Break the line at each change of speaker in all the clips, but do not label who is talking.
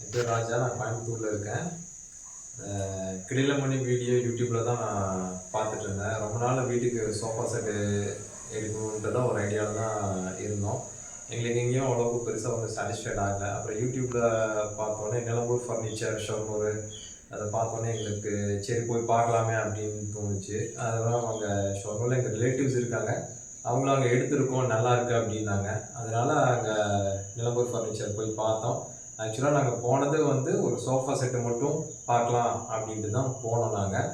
என் பேர் ராஜா. நான் கோயம்புத்தூரில் இருக்கேன். கிடிலமணி வீடியோ யூடியூப்பில் தான் நான் பார்த்துட்டு இருந்தேன். ரொம்ப நாள் வீட்டுக்கு சோஃபா செட்டு எடுக்கணுன்ட்டு தான் ஒரு ஐடியாவில் தான் இருந்தோம். எங்களுக்கு எங்கேயும் அவ்வளோக்கு பெருசாக வந்து சாட்டிஸ்ஃபைட் ஆகலை. அப்புறம் யூடியூப்பில் பார்த்தோன்னே நிலம்பூர் ஃபர்னிச்சர் ஷோரூம் அதை பார்த்தோன்னே எங்களுக்கு சரி போய் பார்க்கலாமே அப்படின்னு தோணுச்சு. அதெல்லாம் அவங்க ஷோரூமில் எங்கள் ரிலேட்டிவ்ஸ் இருக்காங்க. அவங்களும் அங்கே எடுத்திருக்கோம் நல்லா இருக்குது அப்படின்னாங்க. அதனால் அங்கே நிலம்பூர் ஃபர்னிச்சர் போய் பார்த்தோம். ஆக்சுவலாக நாங்கள் போனது வந்து ஒரு சோஃபா செட்டு மட்டும் பார்க்கலாம் அப்படின்ட்டு தான் போனோம் நாங்கள்.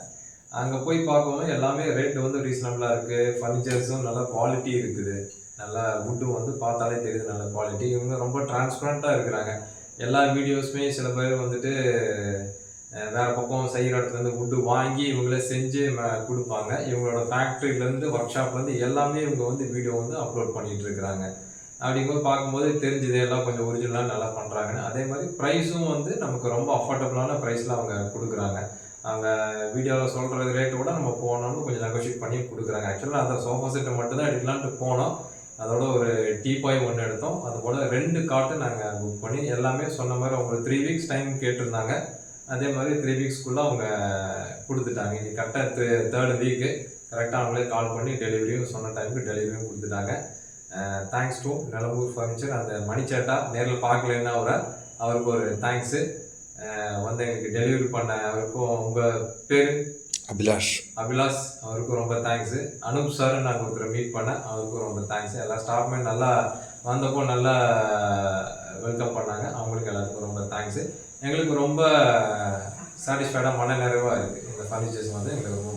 அங்கே போய் பார்க்கும்போது எல்லாமே ரேட்டு வந்து ரீசனபிளாக இருக்குது. ஃபர்னிச்சர்ஸும் நல்ல குவாலிட்டி இருக்குது. நல்லா வுட்டும் வந்து பார்த்தாலே தெரியுது நல்ல குவாலிட்டி. இவங்க ரொம்ப டிரான்ஸ்பரண்ட்டாக இருக்கிறாங்க. எல்லா வீடியோஸுமே சில பேர் வந்துட்டு வேறு பக்கம் செய்கிற இடத்துலேருந்து வுட்டு வாங்கி இவங்களே செஞ்சு கொடுப்பாங்க. இவங்களோட ஃபேக்ட்ரிலேருந்து ஒர்க் ஷாப்லேருந்து எல்லாமே இவங்க வந்து வீடியோ வந்து அப்லோட் பண்ணிகிட்டு இருக்கிறாங்க. அப்படிங்கும்போது பார்க்கும்போது தெரிஞ்சுது எல்லாம் கொஞ்சம் ஒரிஜினலாக நல்லா பண்ணுறாங்கன்னு. அதே மாதிரி ப்ரைஸும் வந்து நமக்கு ரொம்ப அஃபோர்டபுளான ப்ரைஸில் அவங்க கொடுக்குறாங்க. அவங்க வீடியோவில் சொல்கிற ரேட்டை விட நம்ம போனோம்னு கொஞ்சம் நெகோஷியேட் பண்ணி கொடுக்குறாங்க. ஆக்சுவலாக அந்த சோஃபா செட்டை மட்டும்தான் எடுக்கலான்ட்டு போனோம். அதோட ஒரு டீபாய் ஒன்று எடுத்தோம். அது போல் 2 காட்டு நாங்கள் புக் பண்ணி எல்லாமே சொன்ன மாதிரி அவங்க 3 வீக்ஸ் டைம் கேட்டிருந்தாங்க. அதே மாதிரி 3 வீக்ஸ்க்குள்ளே அவங்க கொடுத்துட்டாங்க. இன்னைக்கு கரெக்டாக 3rd வீக்கு கரெக்டாக அவங்களே கால் பண்ணி டெலிவரியும் சொன்ன டைமுக்கு டெலிவரியும் கொடுத்துட்டாங்க. Thanks to Nilambur furniture. அந்த மணிச்சேட்டா நேரில் பார்க்கலன்னா அவருக்கு ஒரு தேங்க்ஸு. வந்து எங்களுக்கு டெலிவரி பண்ண அவருக்கும் உங்கள் பேர் அபிலாஷ் அவருக்கும் ரொம்ப தேங்க்ஸு. அனுப் சார் நாங்கள் ஒருத்தரை மீட் பண்ணேன், அவருக்கும் ரொம்ப தேங்க்ஸு. எல்லா ஸ்டாஃப்மே நல்லா வந்தப்போ நல்லா வெல்கம் பண்ணாங்க. அவங்களுக்கு எல்லாத்துக்கும் ரொம்ப தேங்க்ஸு. எங்களுக்கு ரொம்ப சாட்டிஸ்ஃபைடாக மன நிறைவாக இருக்குது. இந்த ஃபர்னிச்சர்ஸ் வந்து எங்களுக்கு ரொம்ப